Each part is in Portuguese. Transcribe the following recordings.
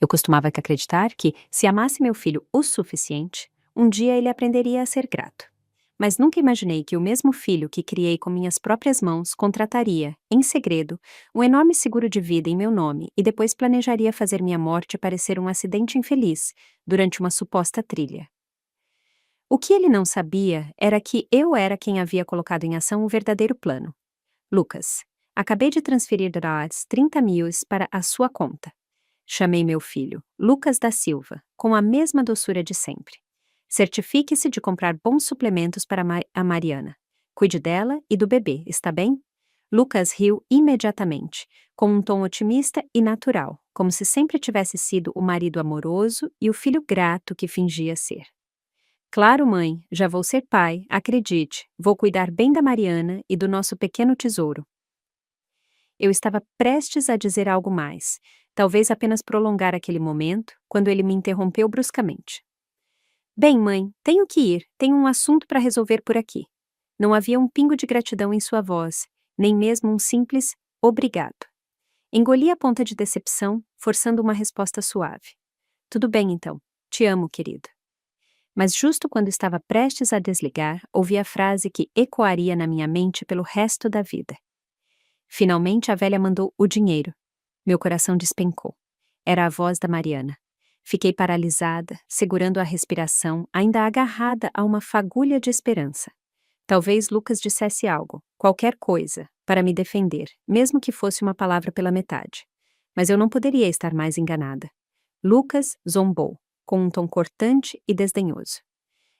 Eu costumava acreditar que, se amasse meu filho o suficiente, um dia ele aprenderia a ser grato. Mas nunca imaginei que o mesmo filho que criei com minhas próprias mãos contrataria, em segredo, um enorme seguro de vida em meu nome e depois planejaria fazer minha morte parecer um acidente infeliz durante uma suposta trilha. O que ele não sabia era que eu era quem havia colocado em ação o verdadeiro plano. Lucas, acabei de transferir US 30 mil para a sua conta. Chamei meu filho, Lucas da Silva, com a mesma doçura de sempre. Certifique-se de comprar bons suplementos para a Mariana. Cuide dela e do bebê, está bem? Lucas riu imediatamente, com um tom otimista e natural, como se sempre tivesse sido o marido amoroso e o filho grato que fingia ser. Claro, mãe, já vou ser pai, acredite, vou cuidar bem da Mariana e do nosso pequeno tesouro. Eu estava prestes a dizer algo mais, talvez apenas prolongar aquele momento, quando ele me interrompeu bruscamente. Bem, mãe, tenho que ir, tenho um assunto para resolver por aqui. Não havia um pingo de gratidão em sua voz, nem mesmo um simples obrigado. Engoli a ponta de decepção, forçando uma resposta suave. Tudo bem, então. Te amo, querido. Mas justo quando estava prestes a desligar, ouvi a frase que ecoaria na minha mente pelo resto da vida. Finalmente a velha mandou o dinheiro. Meu coração despencou. Era a voz da Mariana. Fiquei paralisada, segurando a respiração, ainda agarrada a uma fagulha de esperança. Talvez Lucas dissesse algo, qualquer coisa, para me defender, mesmo que fosse uma palavra pela metade. Mas eu não poderia estar mais enganada. Lucas zombou, com um tom cortante e desdenhoso.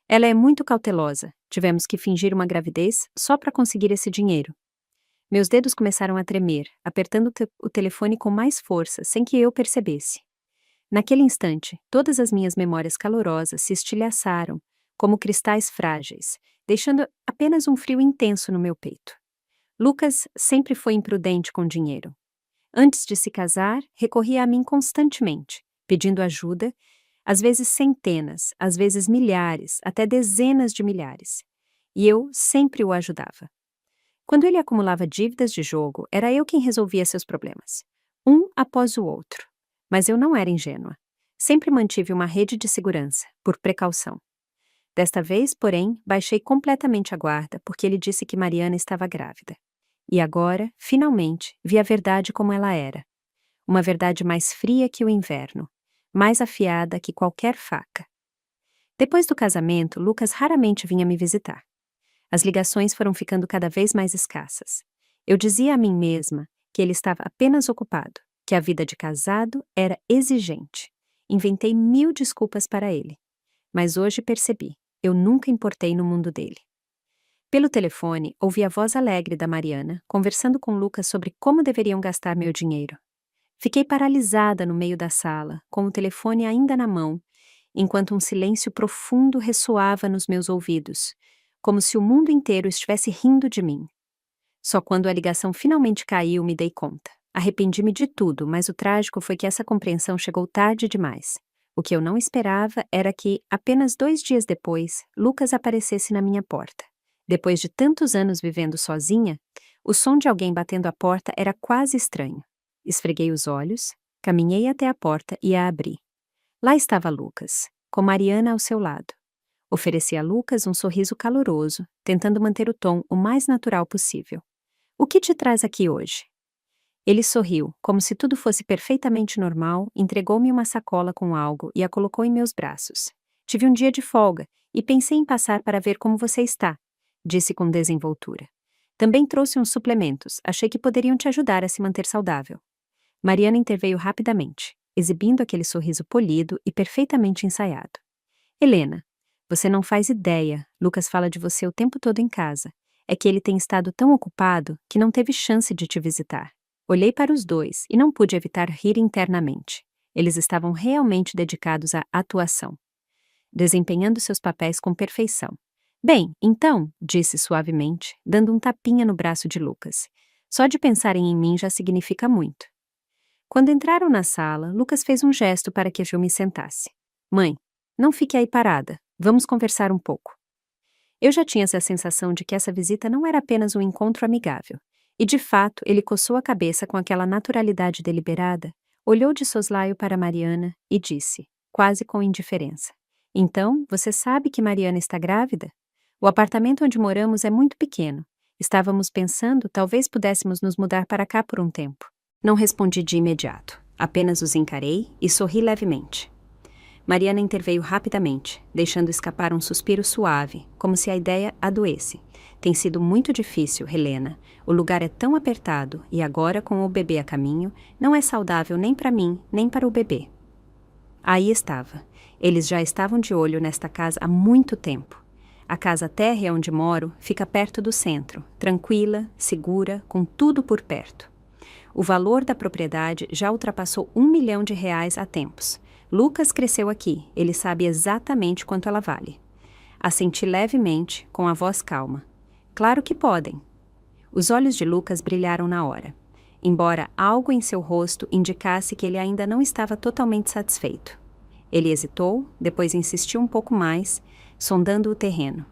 Ela é muito cautelosa. Tivemos que fingir uma gravidez só para conseguir esse dinheiro. Meus dedos começaram a tremer, apertando o telefone com mais força, sem que eu percebesse. Naquele instante, todas as minhas memórias calorosas se estilhaçaram, como cristais frágeis, deixando apenas um frio intenso no meu peito. Lucas sempre foi imprudente com dinheiro. Antes de se casar, recorria a mim constantemente, pedindo ajuda, às vezes centenas, às vezes milhares, até dezenas de milhares. E eu sempre o ajudava. Quando ele acumulava dívidas de jogo, era eu quem resolvia seus problemas, um após o outro. Mas eu não era ingênua. Sempre mantive uma rede de segurança, por precaução. Desta vez, porém, baixei completamente a guarda porque ele disse que Mariana estava grávida. E agora, finalmente, vi a verdade como ela era. Uma verdade mais fria que o inverno, mais afiada que qualquer faca. Depois do casamento, Lucas raramente vinha me visitar. As ligações foram ficando cada vez mais escassas. Eu dizia a mim mesma que ele estava apenas ocupado, que a vida de casado era exigente. Inventei 1000 desculpas para ele. Mas hoje percebi, eu nunca importei no mundo dele. Pelo telefone, ouvi a voz alegre da Mariana, conversando com Lucas sobre como deveriam gastar meu dinheiro. Fiquei paralisada no meio da sala, com o telefone ainda na mão, enquanto um silêncio profundo ressoava nos meus ouvidos, como se o mundo inteiro estivesse rindo de mim. Só quando a ligação finalmente caiu me dei conta. Arrependi-me de tudo, mas o trágico foi que essa compreensão chegou tarde demais. O que eu não esperava era que, apenas 2 dias depois, Lucas aparecesse na minha porta. Depois de tantos anos vivendo sozinha, o som de alguém batendo a porta era quase estranho. Esfreguei os olhos, caminhei até a porta e a abri. Lá estava Lucas, com Mariana ao seu lado. Ofereci a Lucas um sorriso caloroso, tentando manter o tom o mais natural possível. O que te traz aqui hoje? Ele sorriu, como se tudo fosse perfeitamente normal, entregou-me uma sacola com algo e a colocou em meus braços. Tive um dia de folga e pensei em passar para ver como você está, disse com desenvoltura. Também trouxe uns suplementos, achei que poderiam te ajudar a se manter saudável. Mariana interveio rapidamente, exibindo aquele sorriso polido e perfeitamente ensaiado. Helena, você não faz ideia, Lucas fala de você o tempo todo em casa. É que ele tem estado tão ocupado que não teve chance de te visitar. Olhei para os dois e não pude evitar rir internamente. Eles estavam realmente dedicados à atuação, desempenhando seus papéis com perfeição. Bem, então, disse suavemente, dando um tapinha no braço de Lucas. Só de pensarem em mim já significa muito. Quando entraram na sala, Lucas fez um gesto para que eu me sentasse. Mãe, não fique aí parada. Vamos conversar um pouco. Eu já tinha essa sensação de que essa visita não era apenas um encontro amigável. E, de fato, ele coçou a cabeça com aquela naturalidade deliberada, Olhou de soslaio para Mariana e disse, quase com indiferença: Então, você sabe que Mariana está grávida? O apartamento onde moramos é muito pequeno. Estávamos pensando, talvez pudéssemos nos mudar para cá por um tempo. Não respondi de imediato. Apenas os encarei e sorri levemente. Mariana interveio rapidamente, deixando escapar um suspiro suave, como se a ideia a doesse. Tem sido muito difícil, Helena. O lugar é tão apertado e agora, com o bebê a caminho, não é saudável nem para mim, nem para o bebê. Aí estava. Eles já estavam de olho nesta casa há muito tempo. A casa térrea onde moro fica perto do centro, tranquila, segura, com tudo por perto. O valor da propriedade já ultrapassou R$ 1 milhão há tempos. Lucas cresceu aqui, ele sabe exatamente quanto ela vale. Assenti levemente, com a voz calma. Claro que podem. Os olhos de Lucas brilharam na hora, embora algo em seu rosto indicasse que ele ainda não estava totalmente satisfeito. Ele hesitou, depois insistiu um pouco mais, sondando o terreno.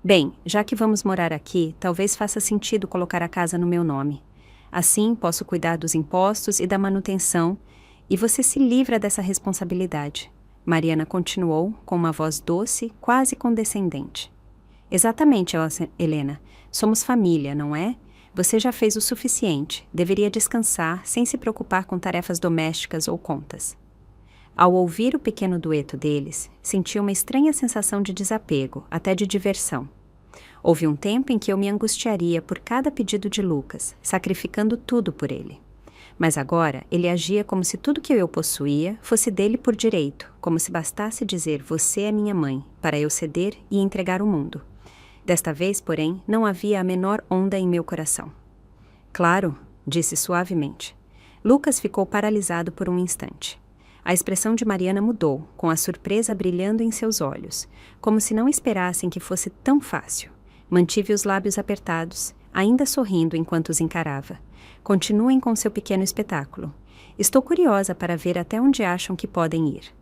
Bem, já que vamos morar aqui, talvez faça sentido colocar a casa no meu nome. Assim, posso cuidar dos impostos e da manutenção, e você se livra dessa responsabilidade. Mariana continuou, com uma voz doce, quase condescendente. Exatamente, Helena. Somos família, não é? Você já fez o suficiente. Deveria descansar, sem se preocupar com tarefas domésticas ou contas. Ao ouvir o pequeno dueto deles, senti uma estranha sensação de desapego, até de diversão. Houve um tempo em que eu me angustiaria por cada pedido de Lucas, sacrificando tudo por ele. Mas agora ele agia como se tudo que eu possuía fosse dele por direito, como se bastasse dizer "você é minha mãe", para eu ceder e entregar o mundo. Desta vez, porém, não havia a menor onda em meu coração. Claro, disse suavemente. Lucas ficou paralisado por um instante. A expressão de Mariana mudou, com a surpresa brilhando em seus olhos, como se não esperassem que fosse tão fácil. Mantive os lábios apertados, ainda sorrindo enquanto os encarava. Continuem com seu pequeno espetáculo. Estou curiosa para ver até onde acham que podem ir.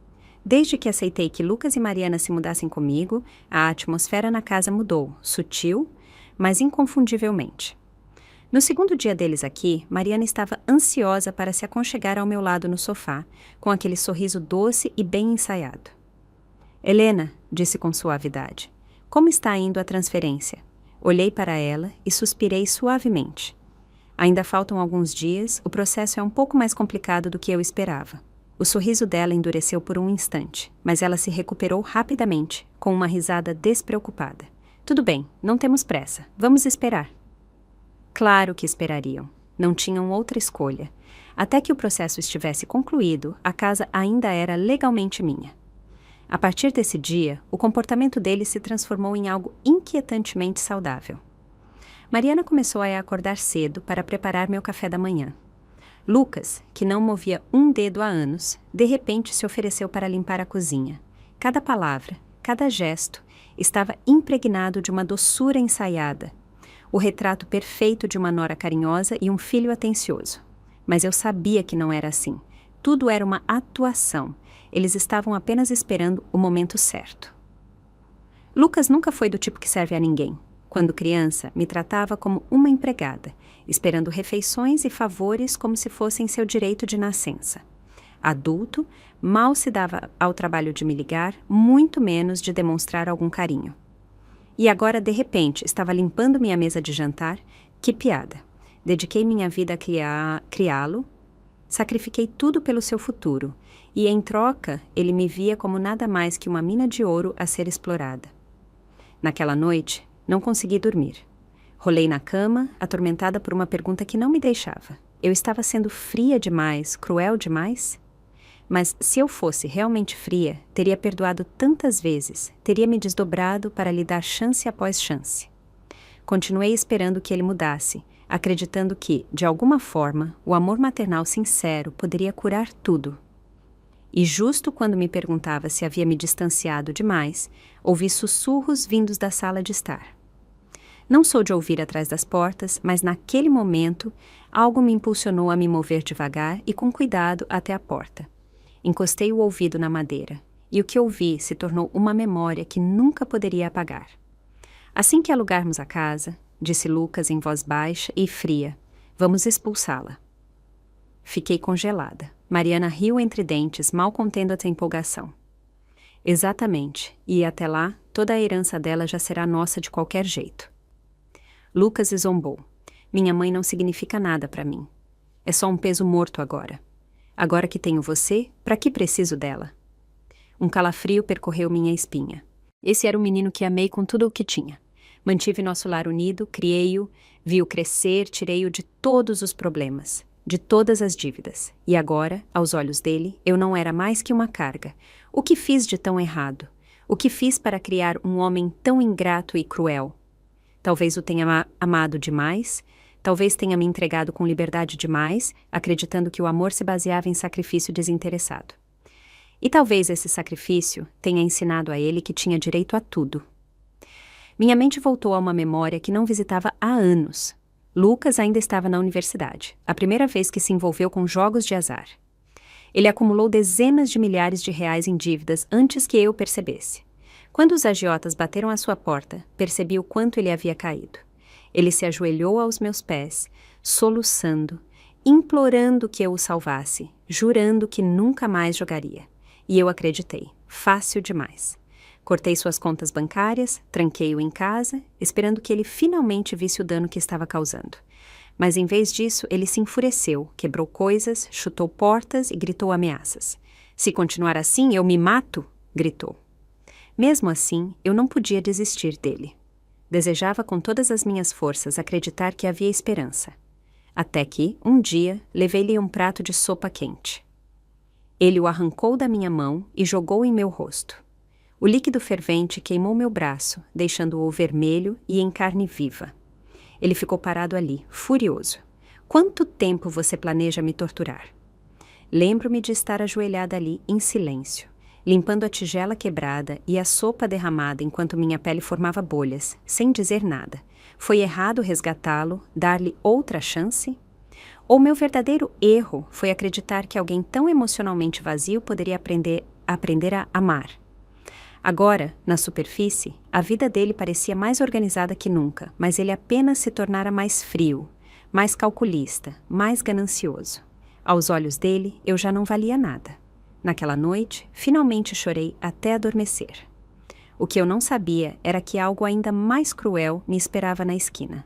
Desde que aceitei que Lucas e Mariana se mudassem comigo, a atmosfera na casa mudou, sutil, mas inconfundivelmente. No segundo dia deles aqui, Mariana estava ansiosa para se aconchegar ao meu lado no sofá, com aquele sorriso doce e bem ensaiado. Helena, disse com suavidade, como está indo a transferência? Olhei para ela e suspirei suavemente. Ainda faltam alguns dias, o processo é um pouco mais complicado do que eu esperava. O sorriso dela endureceu por um instante, mas ela se recuperou rapidamente, com uma risada despreocupada. Tudo bem, não temos pressa, vamos esperar. Claro que esperariam. Não tinham outra escolha. Até que o processo estivesse concluído, a casa ainda era legalmente minha. A partir desse dia, o comportamento dele se transformou em algo inquietantemente saudável. Mariana começou a acordar cedo para preparar meu café da manhã. Lucas, que não movia um dedo há anos, de repente se ofereceu para limpar a cozinha. Cada palavra, cada gesto, estava impregnado de uma doçura ensaiada, o retrato perfeito de uma nora carinhosa e um filho atencioso. Mas eu sabia que não era assim. Tudo era uma atuação. Eles estavam apenas esperando o momento certo. Lucas nunca foi do tipo que serve a ninguém. Quando criança, me tratava como uma empregada, esperando refeições e favores como se fossem seu direito de nascença. Adulto, mal se dava ao trabalho de me ligar, muito menos de demonstrar algum carinho. E agora, de repente, estava limpando minha mesa de jantar. Que piada! Dediquei minha vida a criá-lo, sacrifiquei tudo pelo seu futuro, e, em troca, ele me via como nada mais que uma mina de ouro a ser explorada. Naquela noite, não consegui dormir. Rolei na cama, atormentada por uma pergunta que não me deixava. Eu estava sendo fria demais, cruel demais? Mas se eu fosse realmente fria, teria perdoado tantas vezes, teria me desdobrado para lhe dar chance após chance. Continuei esperando que ele mudasse, acreditando que, de alguma forma, o amor maternal sincero poderia curar tudo. E justo quando me perguntava se havia me distanciado demais, ouvi sussurros vindos da sala de estar. Não sou de ouvir atrás das portas, mas naquele momento, algo me impulsionou a me mover devagar e com cuidado até a porta. Encostei o ouvido na madeira, e o que ouvi se tornou uma memória que nunca poderia apagar. Assim que alugarmos a casa, disse Lucas em voz baixa e fria, vamos expulsá-la. Fiquei congelada. Mariana riu entre dentes, mal contendo a empolgação. Exatamente, e até lá, toda a herança dela já será nossa de qualquer jeito. Lucas zombou. Minha mãe não significa nada para mim. É só um peso morto agora. Agora que tenho você, para que preciso dela? Um calafrio percorreu minha espinha. Esse era o menino que amei com tudo o que tinha. Mantive nosso lar unido, criei-o, vi-o crescer, tirei-o de todos os problemas, de todas as dívidas. E agora, aos olhos dele, eu não era mais que uma carga. O que fiz de tão errado? O que fiz para criar um homem tão ingrato e cruel? Talvez o tenha amado demais, talvez tenha me entregado com liberdade demais, acreditando que o amor se baseava em sacrifício desinteressado. E talvez esse sacrifício tenha ensinado a ele que tinha direito a tudo. Minha mente voltou a uma memória que não visitava há anos. Lucas ainda estava na universidade, a primeira vez que se envolveu com jogos de azar. Ele acumulou dezenas de milhares de reais em dívidas antes que eu percebesse. Quando os agiotas bateram à sua porta, percebi o quanto ele havia caído. Ele se ajoelhou aos meus pés, soluçando, implorando que eu o salvasse, jurando que nunca mais jogaria. E eu acreditei. Fácil demais. Cortei suas contas bancárias, tranquei-o em casa, esperando que ele finalmente visse o dano que estava causando. Mas em vez disso, ele se enfureceu, quebrou coisas, chutou portas e gritou ameaças. Se continuar assim, eu me mato, gritou. Mesmo assim, eu não podia desistir dele. Desejava com todas as minhas forças acreditar que havia esperança. Até que, um dia, levei-lhe um prato de sopa quente. Ele o arrancou da minha mão e jogou em meu rosto. O líquido fervente queimou meu braço, deixando-o vermelho e em carne viva. Ele ficou parado ali, furioso. Quanto tempo você planeja me torturar? Lembro-me de estar ajoelhada ali, em silêncio, limpando a tigela quebrada e a sopa derramada enquanto minha pele formava bolhas, sem dizer nada. Foi errado resgatá-lo, dar-lhe outra chance? Ou meu verdadeiro erro foi acreditar que alguém tão emocionalmente vazio poderia aprender a amar? Agora, na superfície, a vida dele parecia mais organizada que nunca, mas ele apenas se tornara mais frio, mais calculista, mais ganancioso. Aos olhos dele, eu já não valia nada. Naquela noite, finalmente chorei até adormecer. O que eu não sabia era que algo ainda mais cruel me esperava na esquina.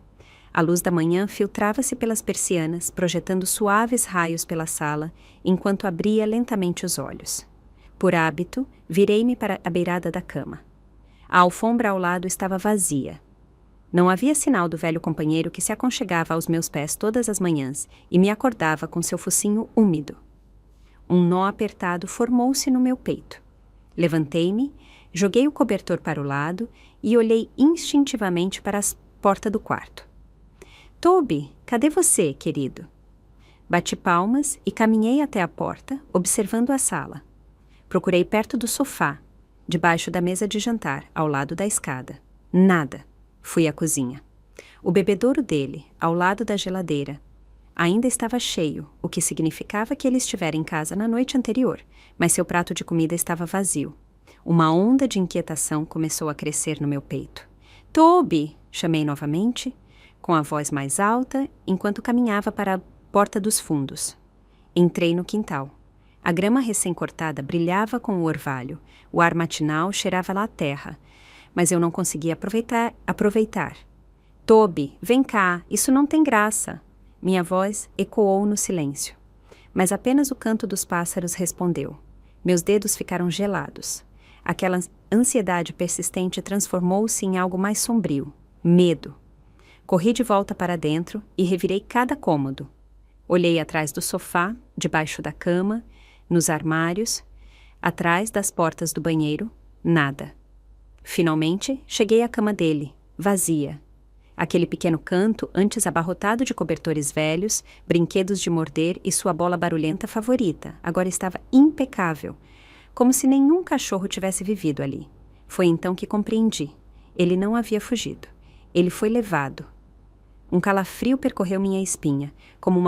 A luz da manhã filtrava-se pelas persianas, projetando suaves raios pela sala, enquanto abria lentamente os olhos. Por hábito, virei-me para a beirada da cama. A alfombra ao lado estava vazia. Não havia sinal do velho companheiro que se aconchegava aos meus pés todas as manhãs e me acordava com seu focinho úmido. Um nó apertado formou-se no meu peito. Levantei-me, joguei o cobertor para o lado e olhei instintivamente para a porta do quarto. Toby, cadê você, querido? Bati palmas e caminhei até a porta, observando a sala. Procurei perto do sofá, debaixo da mesa de jantar, ao lado da escada. Nada. Fui à cozinha. O bebedouro dele, ao lado da geladeira, ainda estava cheio, o que significava que ele estivera em casa na noite anterior, mas seu prato de comida estava vazio. Uma onda de inquietação começou a crescer no meu peito. Toby! Chamei novamente, com a voz mais alta, enquanto caminhava para a porta dos fundos. Entrei no quintal. A grama recém-cortada brilhava com o orvalho, o ar matinal cheirava lá a terra, mas eu não conseguia aproveitar. Toby, vem cá, isso não tem graça. Minha voz ecoou no silêncio. Mas apenas o canto dos pássaros respondeu. Meus dedos ficaram gelados. Aquela ansiedade persistente transformou-se em algo mais sombrio. Medo. Corri de volta para dentro e revirei cada cômodo. Olhei atrás do sofá, debaixo da cama, nos armários, atrás das portas do banheiro, nada. Finalmente, cheguei à cama dele, vazia. Aquele pequeno canto, antes abarrotado de cobertores velhos, brinquedos de morder e sua bola barulhenta favorita, agora estava impecável, como se nenhum cachorro tivesse vivido ali. Foi então que compreendi. Ele não havia fugido. Ele foi levado. Um calafrio percorreu minha espinha, como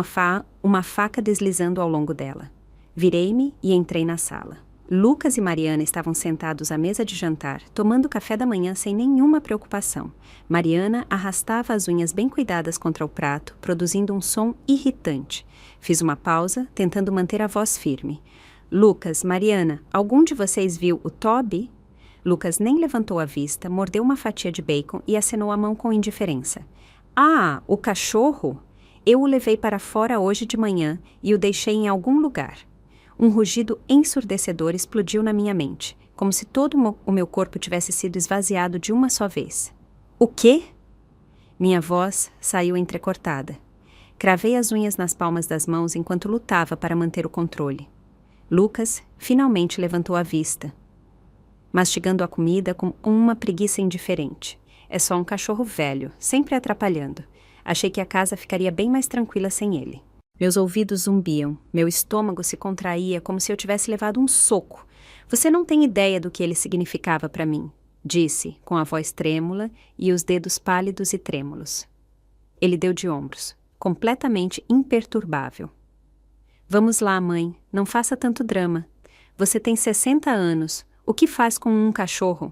uma faca deslizando ao longo dela. Virei-me e entrei na sala. Lucas e Mariana estavam sentados à mesa de jantar, tomando café da manhã sem nenhuma preocupação. Mariana arrastava as unhas bem cuidadas contra o prato, produzindo um som irritante. Fiz uma pausa, tentando manter a voz firme. Lucas, Mariana, algum de vocês viu o Toby? Lucas nem levantou a vista, mordeu uma fatia de bacon e acenou a mão com indiferença. Ah, o cachorro? Eu o levei para fora hoje de manhã e o deixei em algum lugar. Um rugido ensurdecedor explodiu na minha mente, como se todo o meu corpo tivesse sido esvaziado de uma só vez. O quê? Minha voz saiu entrecortada. Cravei as unhas nas palmas das mãos enquanto lutava para manter o controle. Lucas finalmente levantou a vista, mastigando a comida com uma preguiça indiferente. É só um cachorro velho, sempre atrapalhando. Achei que a casa ficaria bem mais tranquila sem ele. Meus ouvidos zumbiam, meu estômago se contraía como se eu tivesse levado um soco. Você não tem ideia do que ele significava para mim, disse, com a voz trêmula e os dedos pálidos e trêmulos. Ele deu de ombros, completamente imperturbável. Vamos lá, mãe, não faça tanto drama. Você tem 60 anos, o que faz com um cachorro?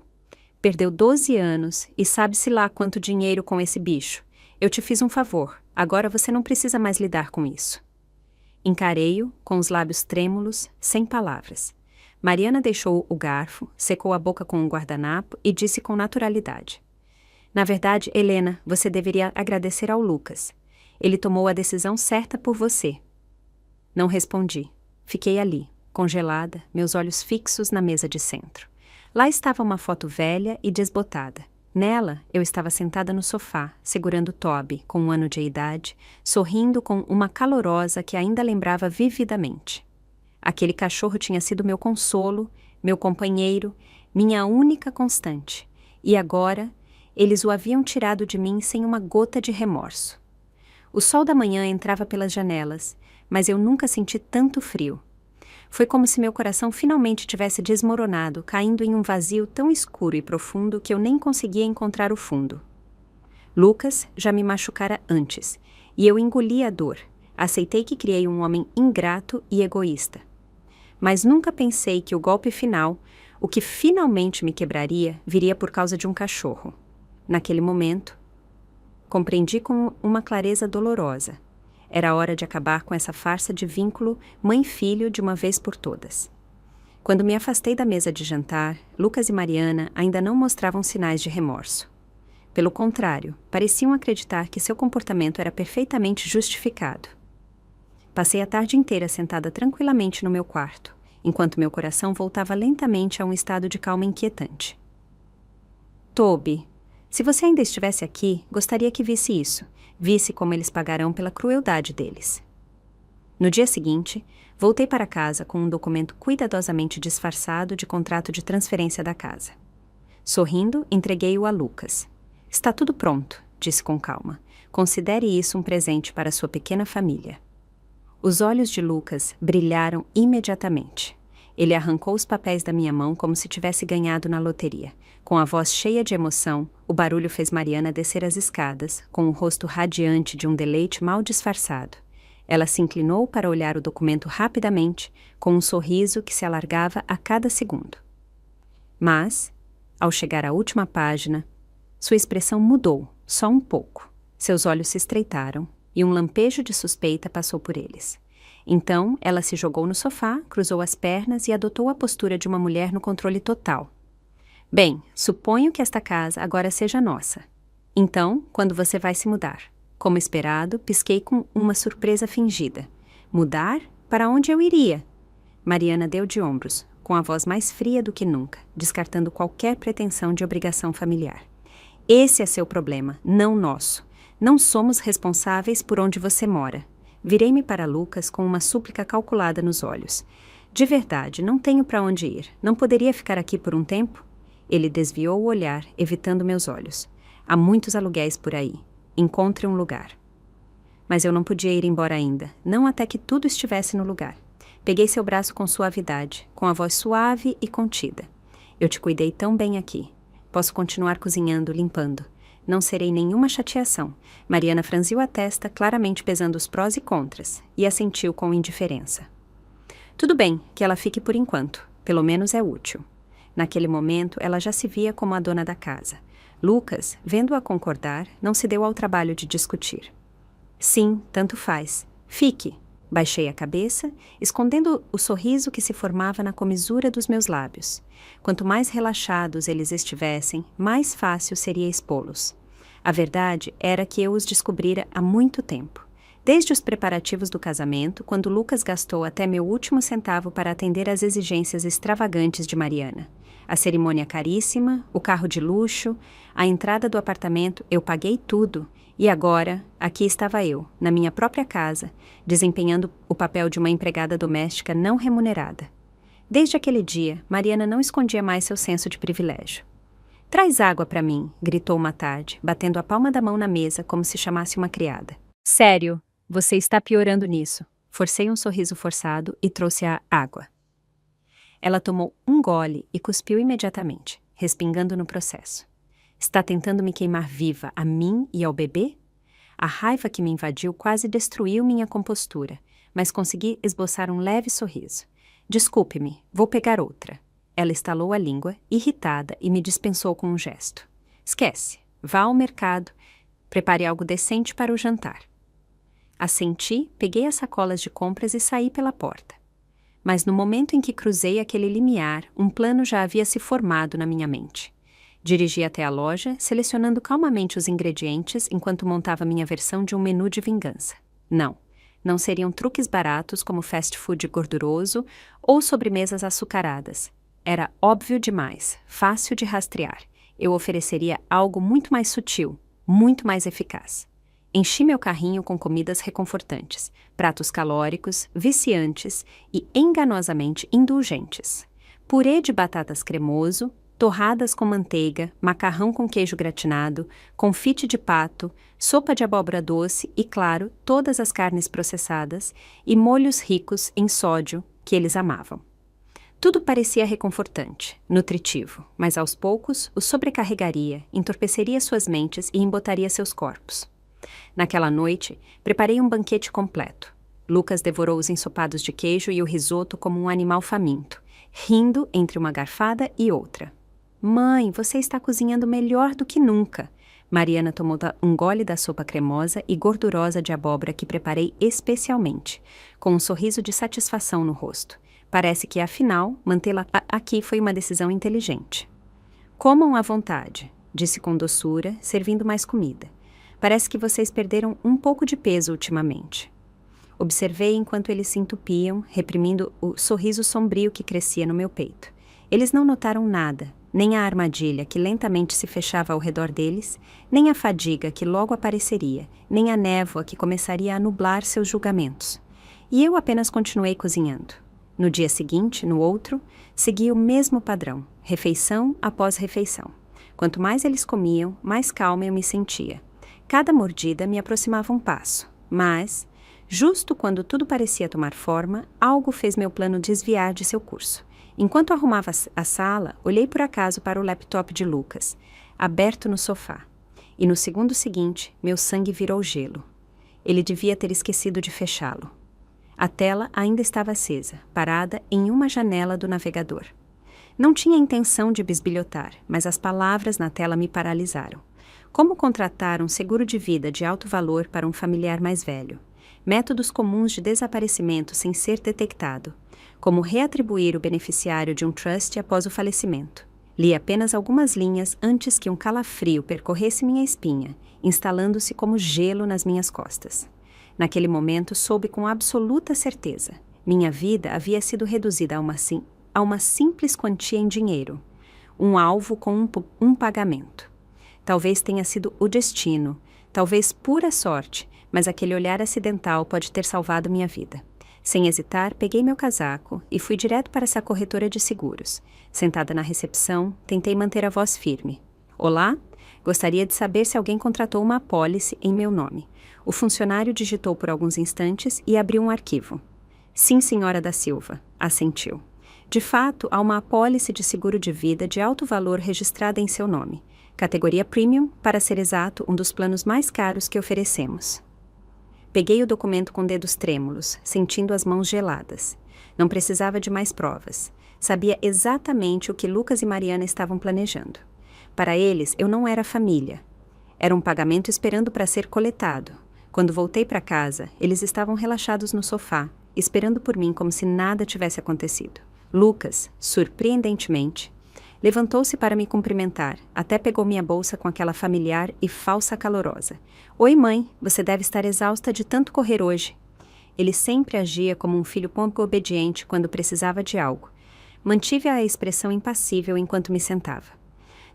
Perdeu 12 anos e sabe-se lá quanto dinheiro com esse bicho. Eu te fiz um favor, agora você não precisa mais lidar com isso. Encarei-o, com os lábios trêmulos, sem palavras. Mariana deixou o garfo, secou a boca com um guardanapo e disse com naturalidade. Na verdade, Helena, você deveria agradecer ao Lucas. Ele tomou a decisão certa por você. Não respondi. Fiquei ali, congelada, meus olhos fixos na mesa de centro. Lá estava uma foto velha e desbotada. Nela, eu estava sentada no sofá, segurando Toby, com 1 ano de idade, sorrindo com uma calorosa que ainda lembrava vividamente. Aquele cachorro tinha sido meu consolo, meu companheiro, minha única constante. E agora, eles o haviam tirado de mim sem uma gota de remorso. O sol da manhã entrava pelas janelas, mas eu nunca senti tanto frio. Foi como se meu coração finalmente tivesse desmoronado, caindo em um vazio tão escuro e profundo que eu nem conseguia encontrar o fundo. Lucas já me machucara antes, e eu engoli a dor. Aceitei que criei um homem ingrato e egoísta. Mas nunca pensei que o golpe final, o que finalmente me quebraria, viria por causa de um cachorro. Naquele momento, compreendi com uma clareza dolorosa. Era hora de acabar com essa farsa de vínculo mãe-filho de uma vez por todas. Quando me afastei da mesa de jantar, Lucas e Mariana ainda não mostravam sinais de remorso. Pelo contrário, pareciam acreditar que seu comportamento era perfeitamente justificado. Passei a tarde inteira sentada tranquilamente no meu quarto, enquanto meu coração voltava lentamente a um estado de calma inquietante. Toby, se você ainda estivesse aqui, gostaria que visse isso. Visse como eles pagarão pela crueldade deles. No dia seguinte, voltei para casa com um documento cuidadosamente disfarçado de contrato de transferência da casa. Sorrindo, entreguei-o a Lucas. Está tudo pronto, disse com calma. Considere isso um presente para sua pequena família. Os olhos de Lucas brilharam imediatamente. Ele arrancou os papéis da minha mão como se tivesse ganhado na loteria. Com a voz cheia de emoção, o barulho fez Mariana descer as escadas, com o rosto radiante de um deleite mal disfarçado. Ela se inclinou para olhar o documento rapidamente, com um sorriso que se alargava a cada segundo. Mas, ao chegar à última página, sua expressão mudou, só um pouco. Seus olhos se estreitaram e um lampejo de suspeita passou por eles. Então, ela se jogou no sofá, cruzou as pernas e adotou a postura de uma mulher no controle total. Bem, suponho que esta casa agora seja nossa. Então, quando você vai se mudar? Como esperado, pisquei com uma surpresa fingida. Mudar? Para onde eu iria? Mariana deu de ombros, com a voz mais fria do que nunca, descartando qualquer pretensão de obrigação familiar. Esse é seu problema, não nosso. Não somos responsáveis por onde você mora. Virei-me para Lucas com uma súplica calculada nos olhos. De verdade, não tenho para onde ir. Não poderia ficar aqui por um tempo? Ele desviou o olhar, evitando meus olhos. Há muitos aluguéis por aí. Encontre um lugar. Mas eu não podia ir embora ainda, não até que tudo estivesse no lugar. Peguei seu braço com suavidade, com a voz suave e contida. Eu te cuidei tão bem aqui. Posso continuar cozinhando, limpando. Não serei nenhuma chateação. Mariana franziu a testa, claramente pesando os prós e contras, e assentiu com indiferença. Tudo bem, que ela fique por enquanto. Pelo menos é útil. Naquele momento, ela já se via como a dona da casa. Lucas, vendo-a concordar, não se deu ao trabalho de discutir. Sim, tanto faz. Fique. Baixei a cabeça, escondendo o sorriso que se formava na comisura dos meus lábios. Quanto mais relaxados eles estivessem, mais fácil seria expô-los. A verdade era que eu os descobrira há muito tempo. Desde os preparativos do casamento, quando Lucas gastou até meu último centavo para atender às exigências extravagantes de Mariana. A cerimônia caríssima, o carro de luxo, a entrada do apartamento, eu paguei tudo. E agora, aqui estava eu, na minha própria casa, desempenhando o papel de uma empregada doméstica não remunerada. Desde aquele dia, Mariana não escondia mais seu senso de privilégio. "Traz água para mim", gritou uma tarde, batendo a palma da mão na mesa como se chamasse uma criada. "Sério, você está piorando nisso." Forcei um sorriso forçado e trouxe a água. Ela tomou um gole e cuspiu imediatamente, respingando no processo. "Está tentando me queimar viva, a mim e ao bebê?" A raiva que me invadiu quase destruiu minha compostura, mas consegui esboçar um leve sorriso. "Desculpe-me, vou pegar outra." Ela estalou a língua, irritada, e me dispensou com um gesto. "Esquece, vá ao mercado, prepare algo decente para o jantar." Assenti, peguei as sacolas de compras e saí pela porta. Mas no momento em que cruzei aquele limiar, um plano já havia se formado na minha mente. Dirigi até a loja, selecionando calmamente os ingredientes enquanto montava minha versão de um menu de vingança. Não seriam truques baratos como fast food gorduroso ou sobremesas açucaradas. Era óbvio demais, fácil de rastrear. Eu ofereceria algo muito mais sutil, muito mais eficaz. Enchi meu carrinho com comidas reconfortantes, pratos calóricos, viciantes e enganosamente indulgentes. Purê de batatas cremoso, torradas com manteiga, macarrão com queijo gratinado, confite de pato, sopa de abóbora doce e, claro, todas as carnes processadas e molhos ricos em sódio que eles amavam. Tudo parecia reconfortante, nutritivo, mas aos poucos o sobrecarregaria, entorpeceria suas mentes e embotaria seus corpos. Naquela noite, preparei um banquete completo. Lucas devorou os ensopados de queijo e o risoto como um animal faminto, rindo entre uma garfada e outra. "Mãe, você está cozinhando melhor do que nunca." Mariana tomou um gole da sopa cremosa e gordurosa de abóbora que preparei especialmente, com um sorriso de satisfação no rosto. Parece que, afinal, mantê-la aqui foi uma decisão inteligente. "Comam à vontade", disse com doçura, servindo mais comida. "Parece que vocês perderam um pouco de peso ultimamente." Observei enquanto eles se entupiam, reprimindo o sorriso sombrio que crescia no meu peito. Eles não notaram nada, nem a armadilha que lentamente se fechava ao redor deles, nem a fadiga que logo apareceria, nem a névoa que começaria a nublar seus julgamentos. E eu apenas continuei cozinhando. No dia seguinte, no outro, segui o mesmo padrão, refeição após refeição. Quanto mais eles comiam, mais calma eu me sentia. Cada mordida me aproximava um passo, mas, justo quando tudo parecia tomar forma, algo fez meu plano desviar de seu curso. Enquanto arrumava a sala, olhei por acaso para o laptop de Lucas, aberto no sofá. E no segundo seguinte, meu sangue virou gelo. Ele devia ter esquecido de fechá-lo. A tela ainda estava acesa, parada em uma janela do navegador. Não tinha intenção de bisbilhotar, mas as palavras na tela me paralisaram. Como contratar um seguro de vida de alto valor para um familiar mais velho? Métodos comuns de desaparecimento sem ser detectado. Como reatribuir o beneficiário de um trust após o falecimento. Li apenas algumas linhas antes que um calafrio percorresse minha espinha, instalando-se como gelo nas minhas costas. Naquele momento soube com absoluta certeza. Minha vida havia sido reduzida a uma simples quantia em dinheiro. Um alvo com um pagamento. Talvez tenha sido o destino, talvez pura sorte, mas aquele olhar acidental pode ter salvado minha vida. Sem hesitar, peguei meu casaco e fui direto para essa corretora de seguros. Sentada na recepção, tentei manter a voz firme. "Olá? Gostaria de saber se alguém contratou uma apólice em meu nome." O funcionário digitou por alguns instantes e abriu um arquivo. "Sim, senhora da Silva", assentiu. "De fato, há uma apólice de seguro de vida de alto valor registrada em seu nome. Categoria Premium, para ser exato, um dos planos mais caros que oferecemos." Peguei o documento com dedos trêmulos, sentindo as mãos geladas. Não precisava de mais provas. Sabia exatamente o que Lucas e Mariana estavam planejando. Para eles, eu não era família. Era um pagamento esperando para ser coletado. Quando voltei para casa, eles estavam relaxados no sofá, esperando por mim como se nada tivesse acontecido. Lucas, surpreendentemente, levantou-se para me cumprimentar, até pegou minha bolsa com aquela familiar e falsa calorosa. Oi, mãe, você deve estar exausta de tanto correr hoje. Ele sempre agia como um filho pouco obediente quando precisava de algo. Mantive a expressão impassível enquanto me sentava.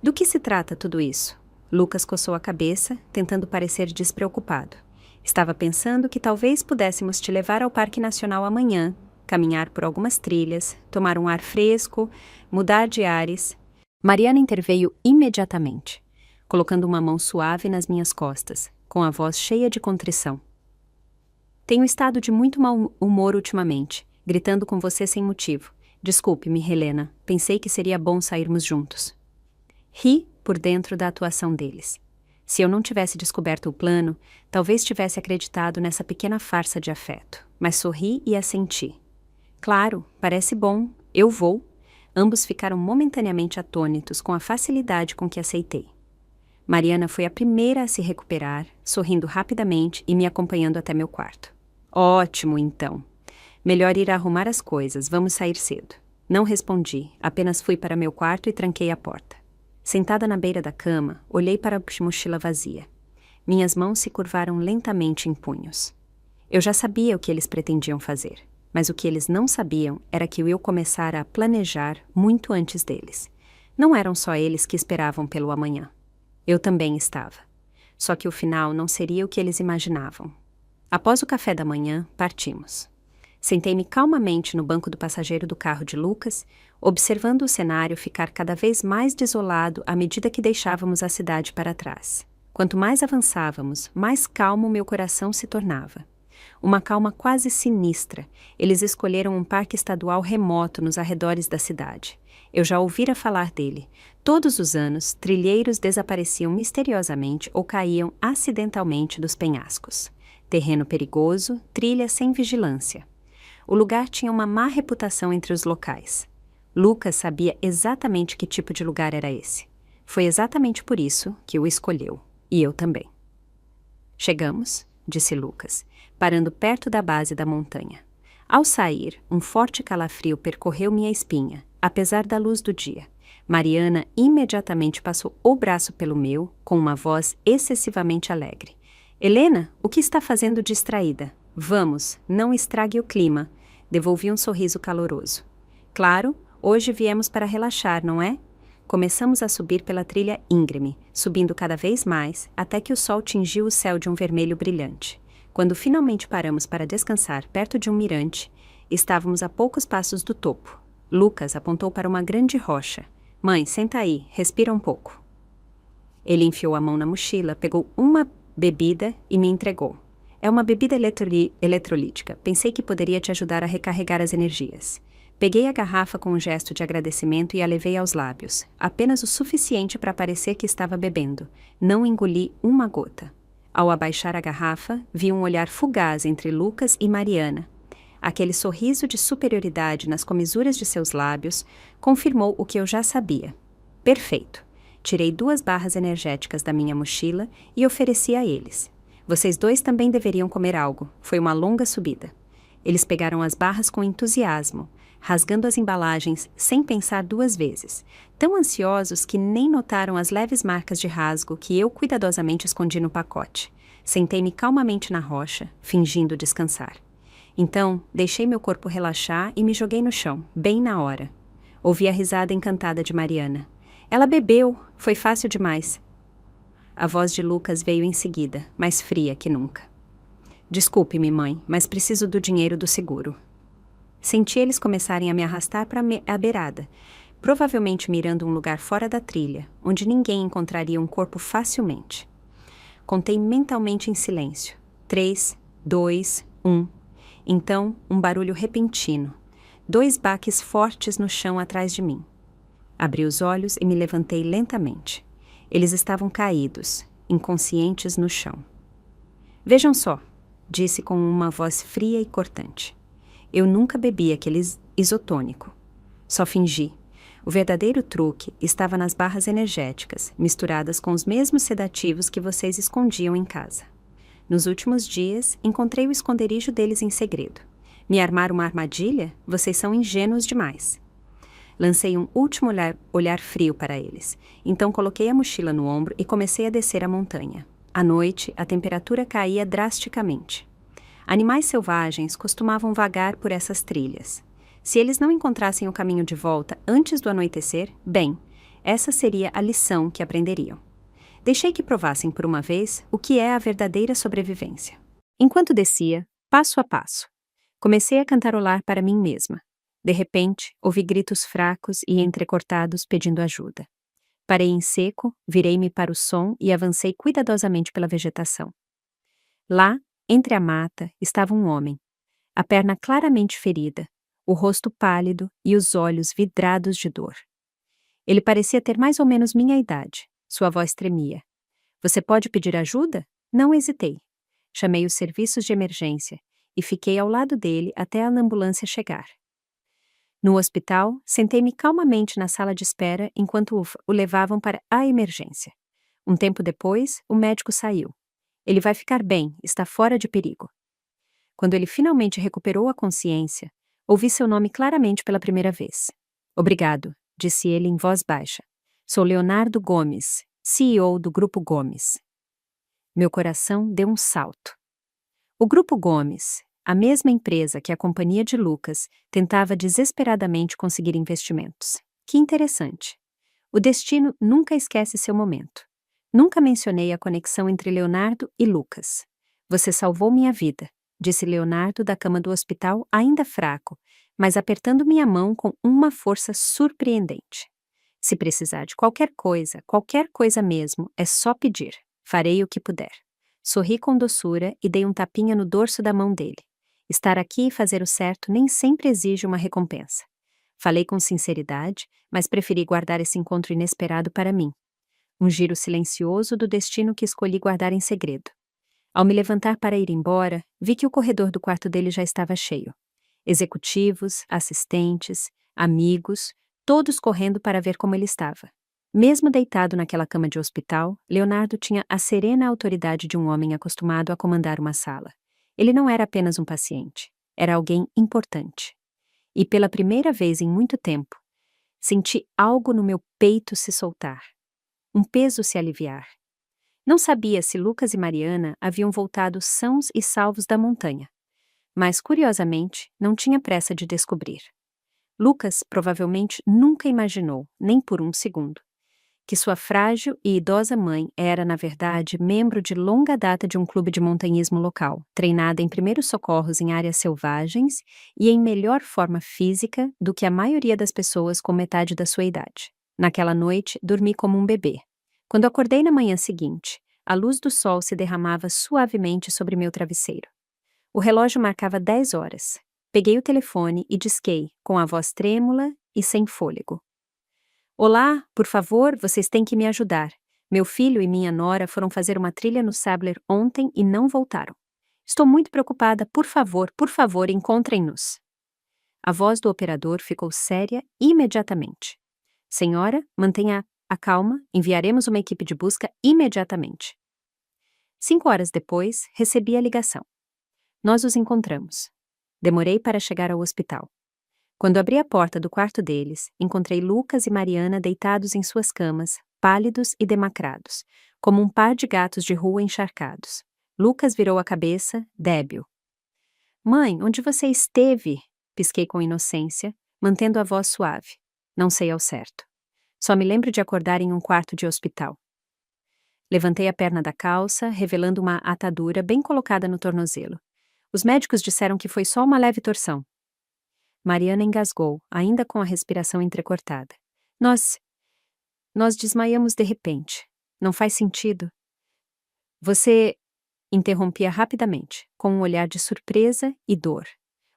Do que se trata tudo isso? Lucas coçou a cabeça, tentando parecer despreocupado. Estava pensando que talvez pudéssemos te levar ao Parque Nacional amanhã, caminhar por algumas trilhas, tomar um ar fresco, mudar de ares. Mariana interveio imediatamente, colocando uma mão suave nas minhas costas, com a voz cheia de contrição. Tenho estado de muito mau humor ultimamente, gritando com você sem motivo. Desculpe-me, Helena, pensei que seria bom sairmos juntos. Ri por dentro da atuação deles. Se eu não tivesse descoberto o plano, talvez tivesse acreditado nessa pequena farsa de afeto, mas sorri e assenti. Claro, parece bom, eu vou. Ambos ficaram momentaneamente atônitos com a facilidade com que aceitei. Mariana foi a primeira a se recuperar, sorrindo rapidamente e me acompanhando até meu quarto. Ótimo, então. Melhor ir arrumar as coisas, vamos sair cedo. Não respondi, apenas fui para meu quarto e tranquei a porta. Sentada na beira da cama, olhei para a mochila vazia. Minhas mãos se curvaram lentamente em punhos. Eu já sabia o que eles pretendiam fazer, mas o que eles não sabiam era que eu começara a planejar muito antes deles. Não eram só eles que esperavam pelo amanhã. Eu também estava. Só que o final não seria o que eles imaginavam. Após o café da manhã, partimos. Sentei-me calmamente no banco do passageiro do carro de Lucas, observando o cenário ficar cada vez mais desolado à medida que deixávamos a cidade para trás. Quanto mais avançávamos, mais calmo meu coração se tornava. Uma calma quase sinistra. Eles escolheram um parque estadual remoto nos arredores da cidade. Eu já ouvira falar dele. Todos os anos, trilheiros desapareciam misteriosamente ou caíam acidentalmente dos penhascos. Terreno perigoso, trilha sem vigilância. O lugar tinha uma má reputação entre os locais. Lucas sabia exatamente que tipo de lugar era esse. Foi exatamente por isso que o escolheu, e eu também. Chegamos, disse Lucas, parando perto da base da montanha. Ao sair, um forte calafrio percorreu minha espinha, apesar da luz do dia. Mariana imediatamente passou o braço pelo meu, com uma voz excessivamente alegre. Helena, o que está fazendo distraída? Vamos, não estrague o clima. Devolvi um sorriso caloroso. Claro, hoje viemos para relaxar, não é? Começamos a subir pela trilha íngreme, subindo cada vez mais, até que o sol tingiu o céu de um vermelho brilhante. Quando finalmente paramos para descansar perto de um mirante, estávamos a poucos passos do topo. Lucas apontou para uma grande rocha. Mãe, senta aí, respira um pouco. Ele enfiou a mão na mochila, pegou uma bebida e me entregou. É uma bebida eletrolítica. Pensei que poderia te ajudar a recarregar as energias. Peguei a garrafa com um gesto de agradecimento e a levei aos lábios. Apenas o suficiente para parecer que estava bebendo. Não engoli uma gota. Ao abaixar a garrafa, vi um olhar fugaz entre Lucas e Mariana. Aquele sorriso de superioridade nas comisuras de seus lábios confirmou o que eu já sabia. Perfeito. Tirei 2 barras energéticas da minha mochila e ofereci a eles. Vocês dois também deveriam comer algo. Foi uma longa subida. Eles pegaram as barras com entusiasmo, rasgando as embalagens sem pensar 2 vezes, tão ansiosos que nem notaram as leves marcas de rasgo que eu cuidadosamente escondi no pacote. Sentei-me calmamente na rocha, fingindo descansar. Então, deixei meu corpo relaxar e me joguei no chão, bem na hora. Ouvi a risada encantada de Mariana. Ela bebeu, foi fácil demais. A voz de Lucas veio em seguida, mais fria que nunca. Desculpe-me, mãe, mas preciso do dinheiro do seguro. Senti eles começarem a me arrastar para a beirada, provavelmente mirando um lugar fora da trilha, onde ninguém encontraria um corpo facilmente. Contei mentalmente em silêncio. 3, 2, 1. Então, um barulho repentino. 2 baques fortes no chão atrás de mim. Abri os olhos e me levantei lentamente. Eles estavam caídos, inconscientes no chão. Vejam só, disse com uma voz fria e cortante. Eu nunca bebi aquele isotônico. Só fingi. O verdadeiro truque estava nas barras energéticas, misturadas com os mesmos sedativos que vocês escondiam em casa. Nos últimos dias, encontrei o esconderijo deles em segredo. Me armar uma armadilha? Vocês são ingênuos demais. Lancei um último olhar frio para eles. Então coloquei a mochila no ombro e comecei a descer a montanha. À noite, a temperatura caía drasticamente. Animais selvagens costumavam vagar por essas trilhas. Se eles não encontrassem o caminho de volta antes do anoitecer, bem, essa seria a lição que aprenderiam. Deixei que provassem por uma vez o que é a verdadeira sobrevivência. Enquanto descia, passo a passo, comecei a cantarolar para mim mesma. De repente, ouvi gritos fracos e entrecortados pedindo ajuda. Parei em seco, virei-me para o som e avancei cuidadosamente pela vegetação. Lá, entre a mata, estava um homem, a perna claramente ferida, o rosto pálido e os olhos vidrados de dor. Ele parecia ter mais ou menos minha idade. Sua voz tremia. Você pode pedir ajuda? Não hesitei. Chamei os serviços de emergência e fiquei ao lado dele até a ambulância chegar. No hospital, sentei-me calmamente na sala de espera enquanto o levavam para a emergência. Um tempo depois, o médico saiu. Ele vai ficar bem, está fora de perigo. Quando ele finalmente recuperou a consciência, ouvi seu nome claramente pela primeira vez. Obrigado, disse ele em voz baixa. Sou Leonardo Gomes, CEO do Grupo Gomes. Meu coração deu um salto. O Grupo Gomes, a mesma empresa que a companhia de Lucas, tentava desesperadamente conseguir investimentos. Que interessante. O destino nunca esquece seu momento. Nunca mencionei a conexão entre Leonardo e Lucas. Você salvou minha vida, disse Leonardo da cama do hospital, ainda fraco, mas apertando minha mão com uma força surpreendente. Se precisar de qualquer coisa mesmo, é só pedir. Farei o que puder. Sorri com doçura e dei um tapinha no dorso da mão dele. Estar aqui e fazer o certo nem sempre exige uma recompensa. Falei com sinceridade, mas preferi guardar esse encontro inesperado para mim. Um giro silencioso do destino que escolhi guardar em segredo. Ao me levantar para ir embora, vi que o corredor do quarto dele já estava cheio. Executivos, assistentes, amigos, todos correndo para ver como ele estava. Mesmo deitado naquela cama de hospital, Leonardo tinha a serena autoridade de um homem acostumado a comandar uma sala. Ele não era apenas um paciente, era alguém importante. E pela primeira vez em muito tempo, senti algo no meu peito se soltar. Um peso se aliviar. Não sabia se Lucas e Mariana haviam voltado sãos e salvos da montanha. Mas, curiosamente, não tinha pressa de descobrir. Lucas provavelmente nunca imaginou, nem por um segundo, que sua frágil e idosa mãe era, na verdade, membro de longa data de um clube de montanhismo local, treinada em primeiros socorros em áreas selvagens e em melhor forma física do que a maioria das pessoas com metade da sua idade. Naquela noite, dormi como um bebê. Quando acordei na manhã seguinte, a luz do sol se derramava suavemente sobre meu travesseiro. O relógio marcava 10 horas. Peguei o telefone e disquei, com a voz trêmula e sem fôlego. Olá, por favor, vocês têm que me ajudar. Meu filho e minha nora foram fazer uma trilha no Sabler ontem e não voltaram. Estou muito preocupada, por favor, encontrem-nos. A voz do operador ficou séria imediatamente. Senhora, mantenha a calma, enviaremos uma equipe de busca imediatamente. 5 horas depois, recebi a ligação. Nós os encontramos. Demorei para chegar ao hospital. Quando abri a porta do quarto deles, encontrei Lucas e Mariana deitados em suas camas, pálidos e demacrados, como um par de gatos de rua encharcados. Lucas virou a cabeça, débil. Mãe, onde você esteve? Pisquei com inocência, mantendo a voz suave. Não sei ao certo. Só me lembro de acordar em um quarto de hospital. Levantei a perna da calça, revelando uma atadura bem colocada no tornozelo. Os médicos disseram que foi só uma leve torção. Mariana engasgou, ainda com a respiração entrecortada. Nós desmaiamos de repente. Não faz sentido. Você... Interrompia rapidamente, com um olhar de surpresa e dor.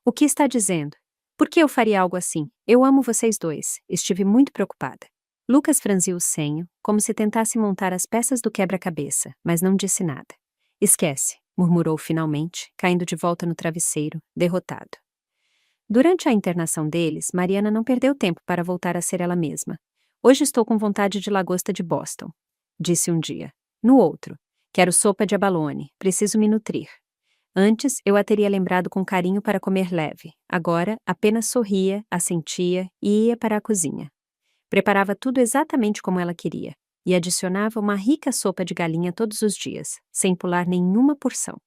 O que está dizendo? Por que eu faria algo assim? Eu amo vocês dois. Estive muito preocupada. Lucas franziu o senho, como se tentasse montar as peças do quebra-cabeça, mas não disse nada. Esquece, murmurou finalmente, caindo de volta no travesseiro, derrotado. Durante a internação deles, Mariana não perdeu tempo para voltar a ser ela mesma. Hoje estou com vontade de lagosta de Boston, disse um dia. No outro, quero sopa de abalone, preciso me nutrir. Antes, eu a teria lembrado com carinho para comer leve. Agora, apenas sorria, assentia e ia para a cozinha. Preparava tudo exatamente como ela queria e adicionava uma rica sopa de galinha todos os dias, sem pular nenhuma porção.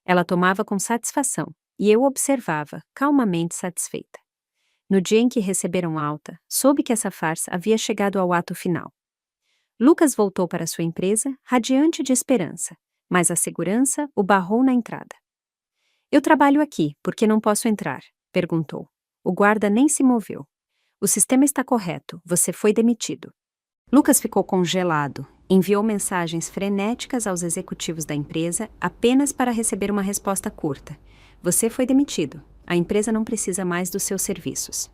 Ela tomava com satisfação e eu observava, calmamente satisfeita. No dia em que receberam alta, soube que essa farsa havia chegado ao ato final. Lucas voltou para sua empresa, radiante de esperança, mas a segurança o barrou na entrada. Eu trabalho aqui, por que não posso entrar? Perguntou. O guarda nem se moveu. O sistema está correto, você foi demitido. Lucas ficou congelado, enviou mensagens frenéticas aos executivos da empresa apenas para receber uma resposta curta. Você foi demitido. A empresa não precisa mais dos seus serviços.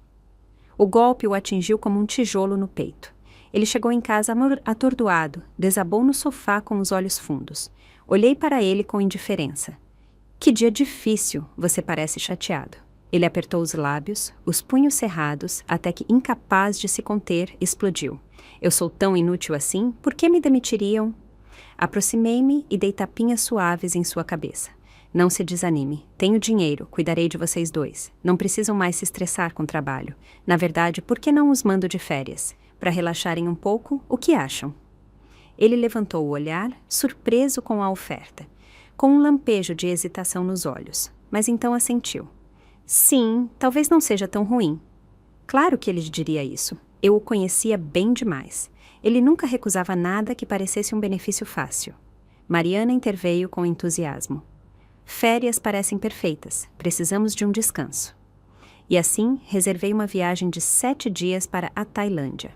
O golpe o atingiu como um tijolo no peito. Ele chegou em casa atordoado, desabou no sofá com os olhos fundos. Olhei para ele com indiferença. Que dia difícil, você parece chateado. Ele apertou os lábios, os punhos cerrados, até que, incapaz de se conter, explodiu. Eu sou tão inútil assim? Por que me demitiriam? Aproximei-me e dei tapinhas suaves em sua cabeça. Não se desanime. Tenho dinheiro, cuidarei de vocês dois. Não precisam mais se estressar com o trabalho. Na verdade, por que não os mando de férias? Para relaxarem um pouco, o que acham? Ele levantou o olhar, surpreso com a oferta, com um lampejo de hesitação nos olhos, mas então assentiu. Sim, talvez não seja tão ruim. Claro que ele diria isso. Eu o conhecia bem demais. Ele nunca recusava nada que parecesse um benefício fácil. Mariana interveio com entusiasmo. Férias parecem perfeitas. Precisamos de um descanso. E assim, reservei uma viagem de 7 dias para a Tailândia.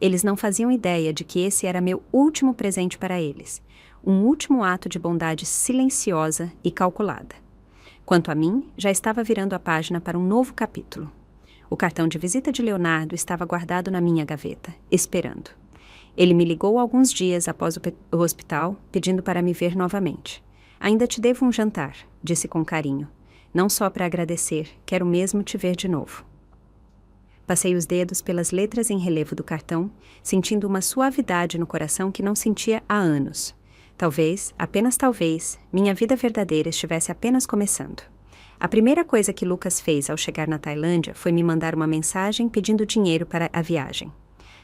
Eles não faziam ideia de que esse era meu último presente para eles. Um último ato de bondade silenciosa e calculada. Quanto a mim, já estava virando a página para um novo capítulo. O cartão de visita de Leonardo estava guardado na minha gaveta, esperando. Ele me ligou alguns dias após o hospital, pedindo para me ver novamente. Ainda te devo um jantar, disse com carinho. Não só para agradecer, quero mesmo te ver de novo. Passei os dedos pelas letras em relevo do cartão, sentindo uma suavidade no coração que não sentia há anos. Talvez, apenas talvez, minha vida verdadeira estivesse apenas começando. A primeira coisa que Lucas fez ao chegar na Tailândia foi me mandar uma mensagem pedindo dinheiro para a viagem.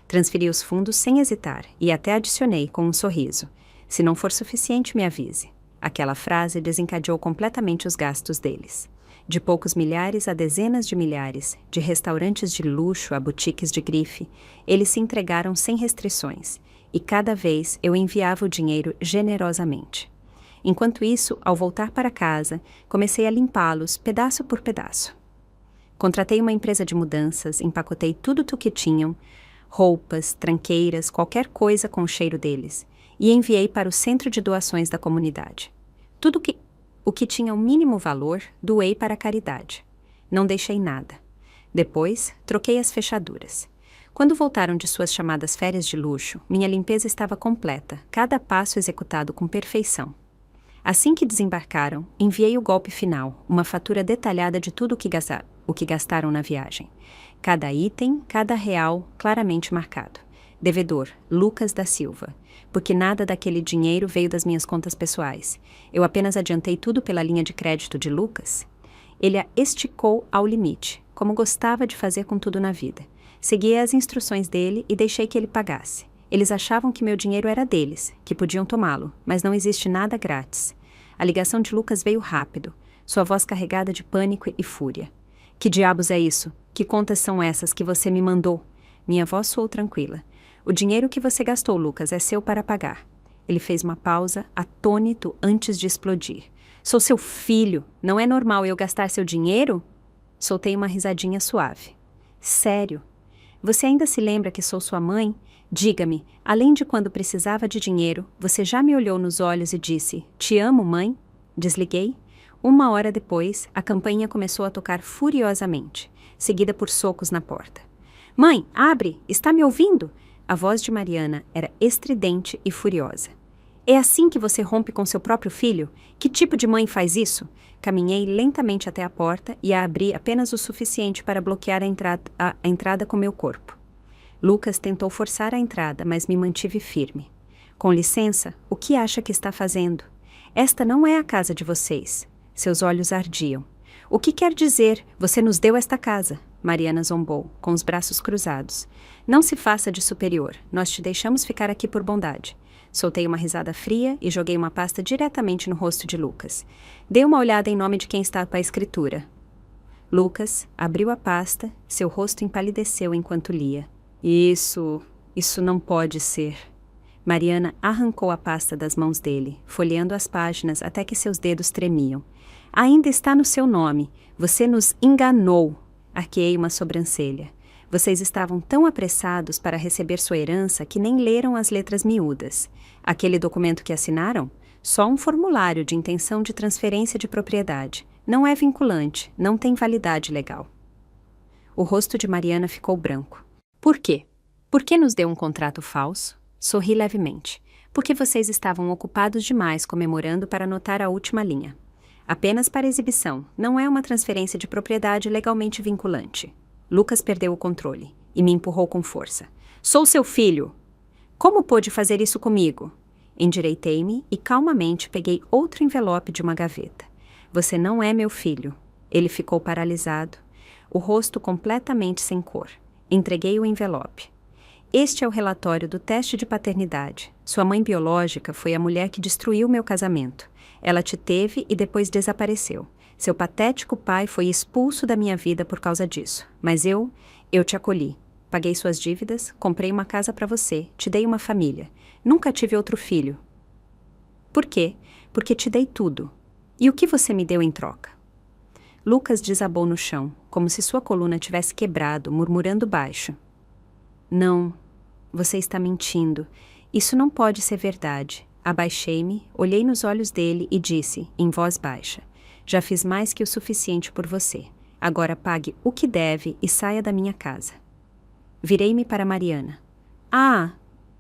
Transferi os fundos sem hesitar e até adicionei com um sorriso. Se não for suficiente, me avise. Aquela frase desencadeou completamente os gastos deles. De poucos milhares a dezenas de milhares, de restaurantes de luxo a boutiques de grife, eles se entregaram sem restrições. E cada vez eu enviava o dinheiro generosamente. Enquanto isso, ao voltar para casa, comecei a limpá-los pedaço por pedaço. Contratei uma empresa de mudanças, empacotei tudo o que tinham, roupas, tranqueiras, qualquer coisa com o cheiro deles, e enviei para o centro de doações da comunidade. Tudo o que tinha o mínimo valor, doei para a caridade. Não deixei nada. Depois, troquei as fechaduras. Quando voltaram de suas chamadas férias de luxo, minha limpeza estava completa, cada passo executado com perfeição. Assim que desembarcaram, enviei o golpe final, uma fatura detalhada de tudo o que gastaram na viagem. Cada item, cada real, claramente marcado. Devedor, Lucas da Silva. Porque nada daquele dinheiro veio das minhas contas pessoais. Eu apenas adiantei tudo pela linha de crédito de Lucas. Ele a esticou ao limite, como gostava de fazer com tudo na vida. Segui as instruções dele e deixei que ele pagasse. Eles achavam que meu dinheiro era deles, que podiam tomá-lo, mas não existe nada grátis. A ligação de Lucas veio rápido, sua voz carregada de pânico e fúria. Que diabos é isso? Que contas são essas que você me mandou? Minha voz soou tranquila. O dinheiro que você gastou, Lucas, é seu para pagar. Ele fez uma pausa, atônito antes de explodir. Sou seu filho. Não é normal eu gastar seu dinheiro? Soltei uma risadinha suave. Sério? Você ainda se lembra que sou sua mãe? Diga-me, além de quando precisava de dinheiro, você já me olhou nos olhos e disse, te amo, mãe? Desliguei. 1 hora depois, a campainha começou a tocar furiosamente, seguida por socos na porta. Mãe, abre! Está me ouvindo? A voz de Mariana era estridente e furiosa. É assim que você rompe com seu próprio filho? Que tipo de mãe faz isso? Caminhei lentamente até a porta e a abri apenas o suficiente para bloquear a entrada com meu corpo. Lucas tentou forçar a entrada, mas me mantive firme. Com licença, o que acha que está fazendo? Esta não é a casa de vocês. Seus olhos ardiam. O que quer dizer, você nos deu esta casa? Mariana zombou, com os braços cruzados. Não se faça de superior, nós te deixamos ficar aqui por bondade. Soltei uma risada fria e joguei uma pasta diretamente no rosto de Lucas. Dei uma olhada em nome de quem estava a escritura. Lucas abriu a pasta, seu rosto empalideceu enquanto lia. Isso não pode ser. Mariana arrancou a pasta das mãos dele, folheando as páginas até que seus dedos tremiam. Ainda está no seu nome. Você nos enganou. Arqueei uma sobrancelha. Vocês estavam tão apressados para receber sua herança que nem leram as letras miúdas. Aquele documento que assinaram? Só um formulário de intenção de transferência de propriedade. Não é vinculante, não tem validade legal. O rosto de Mariana ficou branco. Por quê? Por que nos deu um contrato falso? Sorri levemente. Porque vocês estavam ocupados demais comemorando para anotar a última linha. Apenas para exibição, não é uma transferência de propriedade legalmente vinculante. Lucas perdeu o controle e me empurrou com força. Sou seu filho! Como pôde fazer isso comigo? Endireitei-me e calmamente peguei outro envelope de uma gaveta. Você não é meu filho. Ele ficou paralisado, o rosto completamente sem cor. Entreguei o envelope. Este é o relatório do teste de paternidade. Sua mãe biológica foi a mulher que destruiu meu casamento. Ela te teve e depois desapareceu. Seu patético pai foi expulso da minha vida por causa disso. Mas eu te acolhi. Paguei suas dívidas, comprei uma casa para você, te dei uma família. Nunca tive outro filho. Por quê? Porque te dei tudo. E o que você me deu em troca? Lucas desabou no chão, como se sua coluna tivesse quebrado, murmurando baixo. Não, você está mentindo. Isso não pode ser verdade. Abaixei-me, olhei nos olhos dele e disse, em voz baixa, já fiz mais que o suficiente por você. Agora pague o que deve e saia da minha casa. Virei-me para Mariana. Ah,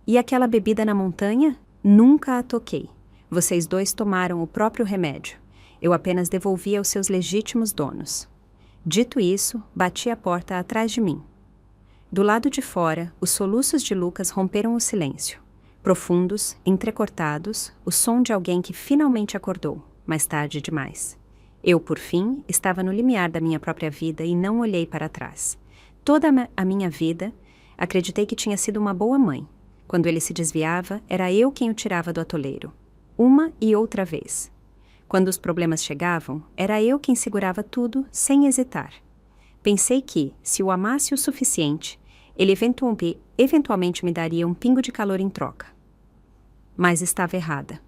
e aquela bebida na montanha? Nunca a toquei. Vocês dois tomaram o próprio remédio. Eu apenas devolvi aos seus legítimos donos. Dito isso, bati a porta atrás de mim. Do lado de fora, os soluços de Lucas romperam o silêncio. Profundos, entrecortados, o som de alguém que finalmente acordou, mais tarde demais. Eu, por fim, estava no limiar da minha própria vida e não olhei para trás. Toda a minha vida, acreditei que tinha sido uma boa mãe. Quando ele se desviava, era eu quem o tirava do atoleiro. Uma e outra vez. Quando os problemas chegavam, era eu quem segurava tudo sem hesitar. Pensei que, se o amasse o suficiente, ele eventualmente me daria um pingo de calor em troca. Mas estava errada.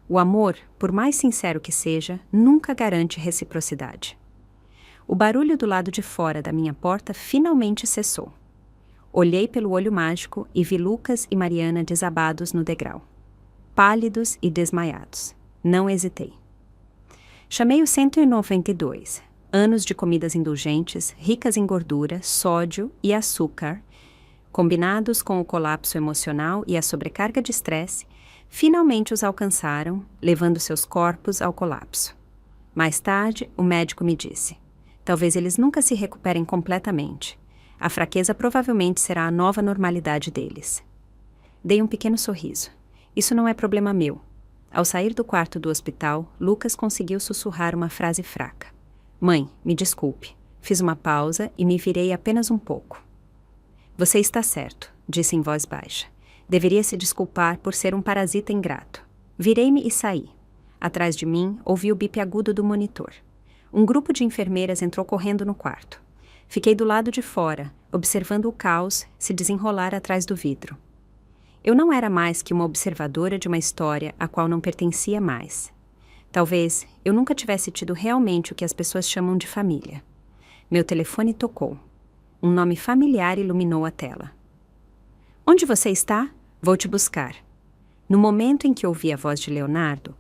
O amor, por mais sincero que seja, nunca garante reciprocidade. O barulho do lado de fora da minha porta finalmente cessou. Olhei pelo olho mágico e vi Lucas e Mariana desabados no degrau. Pálidos e desmaiados. Não hesitei. Chamei o 192. Anos de comidas indulgentes, ricas em gordura, sódio e açúcar, combinados com o colapso emocional e a sobrecarga de estresse, finalmente os alcançaram, levando seus corpos ao colapso. Mais tarde, o médico me disse, talvez eles nunca se recuperem completamente. A fraqueza provavelmente será a nova normalidade deles. Dei um pequeno sorriso. Isso não é problema meu. Ao sair do quarto do hospital, Lucas conseguiu sussurrar uma frase fraca. Mãe, me desculpe. Fiz uma pausa e me virei apenas um pouco. Você está certo, disse em voz baixa. Deveria se desculpar por ser um parasita ingrato. Virei-me e saí. Atrás de mim, ouvi o bip agudo do monitor. Um grupo de enfermeiras entrou correndo no quarto. Fiquei do lado de fora, observando o caos se desenrolar atrás do vidro. Eu não era mais que uma observadora de uma história a qual não pertencia mais. Talvez eu nunca tivesse tido realmente o que as pessoas chamam de família. Meu telefone tocou. Um nome familiar iluminou a tela. Onde você está? Vou te buscar. No momento em que ouvi a voz de Leonardo,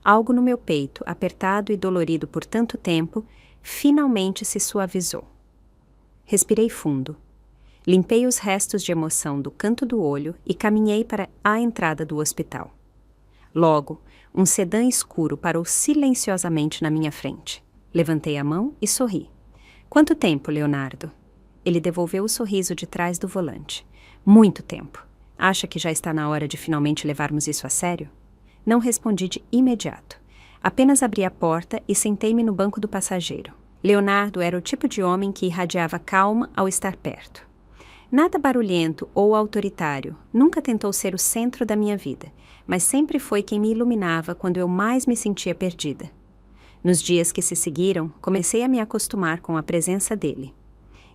algo no meu peito, apertado e dolorido por tanto tempo, finalmente se suavizou. Respirei fundo. Limpei os restos de emoção do canto do olho e caminhei para a entrada do hospital. Logo, um sedã escuro parou silenciosamente na minha frente. Levantei a mão e sorri. Quanto tempo, Leonardo? Ele devolveu o sorriso de trás do volante. Muito tempo. Acha que já está na hora de finalmente levarmos isso a sério? Não respondi de imediato. Apenas abri a porta e sentei-me no banco do passageiro. Leonardo era o tipo de homem que irradiava calma ao estar perto. Nada barulhento ou autoritário, nunca tentou ser o centro da minha vida, mas sempre foi quem me iluminava quando eu mais me sentia perdida. Nos dias que se seguiram, comecei a me acostumar com a presença dele.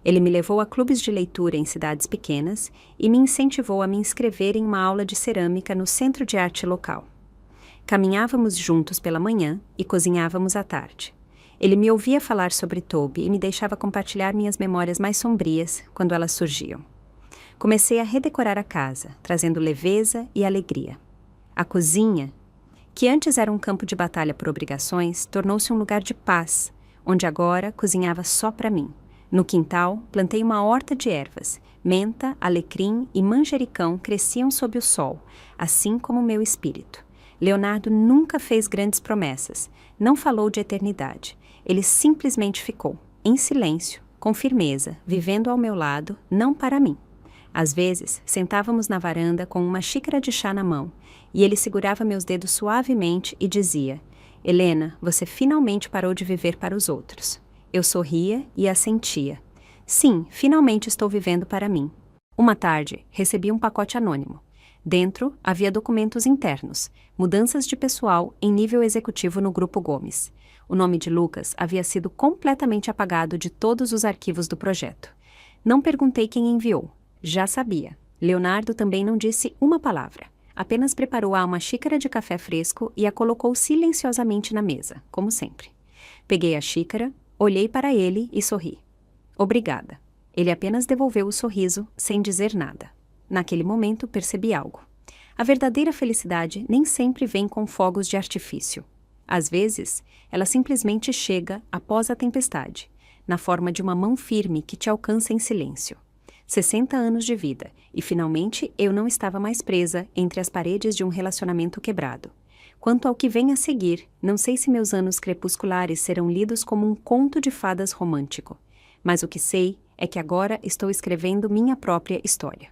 Ele me levou a clubes de leitura em cidades pequenas e me incentivou a me inscrever em uma aula de cerâmica no centro de arte local. Caminhávamos juntos pela manhã e cozinhávamos à tarde. Ele me ouvia falar sobre Toby e me deixava compartilhar minhas memórias mais sombrias quando elas surgiam. Comecei a redecorar a casa, trazendo leveza e alegria. A cozinha, que antes era um campo de batalha por obrigações, tornou-se um lugar de paz, onde agora cozinhava só para mim. No quintal, plantei uma horta de ervas. Menta, alecrim e manjericão cresciam sob o sol, assim como meu espírito. Leonardo nunca fez grandes promessas, não falou de eternidade. Ele simplesmente ficou, em silêncio, com firmeza, vivendo ao meu lado, não para mim. Às vezes, sentávamos na varanda com uma xícara de chá na mão, e ele segurava meus dedos suavemente e dizia: Helena, você finalmente parou de viver para os outros. Eu sorria e assentia. Sim, finalmente estou vivendo para mim. Uma tarde, recebi um pacote anônimo. Dentro, havia documentos internos, mudanças de pessoal em nível executivo no Grupo Gomes. O nome de Lucas havia sido completamente apagado de todos os arquivos do projeto. Não perguntei quem enviou. Já sabia. Leonardo também não disse uma palavra. Apenas preparou uma xícara de café fresco e a colocou silenciosamente na mesa, como sempre. Peguei a xícara, olhei para ele e sorri. Obrigada. Ele apenas devolveu o sorriso, sem dizer nada. Naquele momento, percebi algo. A verdadeira felicidade nem sempre vem com fogos de artifício. Às vezes, ela simplesmente chega após a tempestade, na forma de uma mão firme que te alcança em silêncio. 60 anos de vida, e finalmente eu não estava mais presa entre as paredes de um relacionamento quebrado. Quanto ao que vem a seguir, não sei se meus anos crepusculares serão lidos como um conto de fadas romântico, mas o que sei é que agora estou escrevendo minha própria história.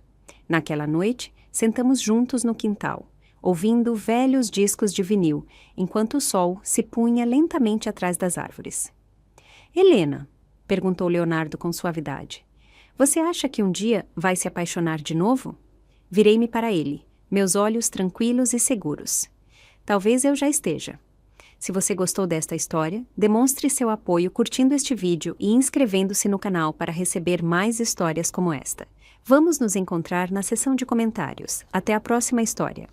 Naquela noite, sentamos juntos no quintal, ouvindo velhos discos de vinil, enquanto o sol se punha lentamente atrás das árvores. Helena, perguntou Leonardo com suavidade, você acha que um dia vai se apaixonar de novo? Virei-me para ele, meus olhos tranquilos e seguros. Talvez eu já esteja. Se você gostou desta história, demonstre seu apoio curtindo este vídeo e inscrevendo-se no canal para receber mais histórias como esta. Vamos nos encontrar na seção de comentários. Até a próxima história.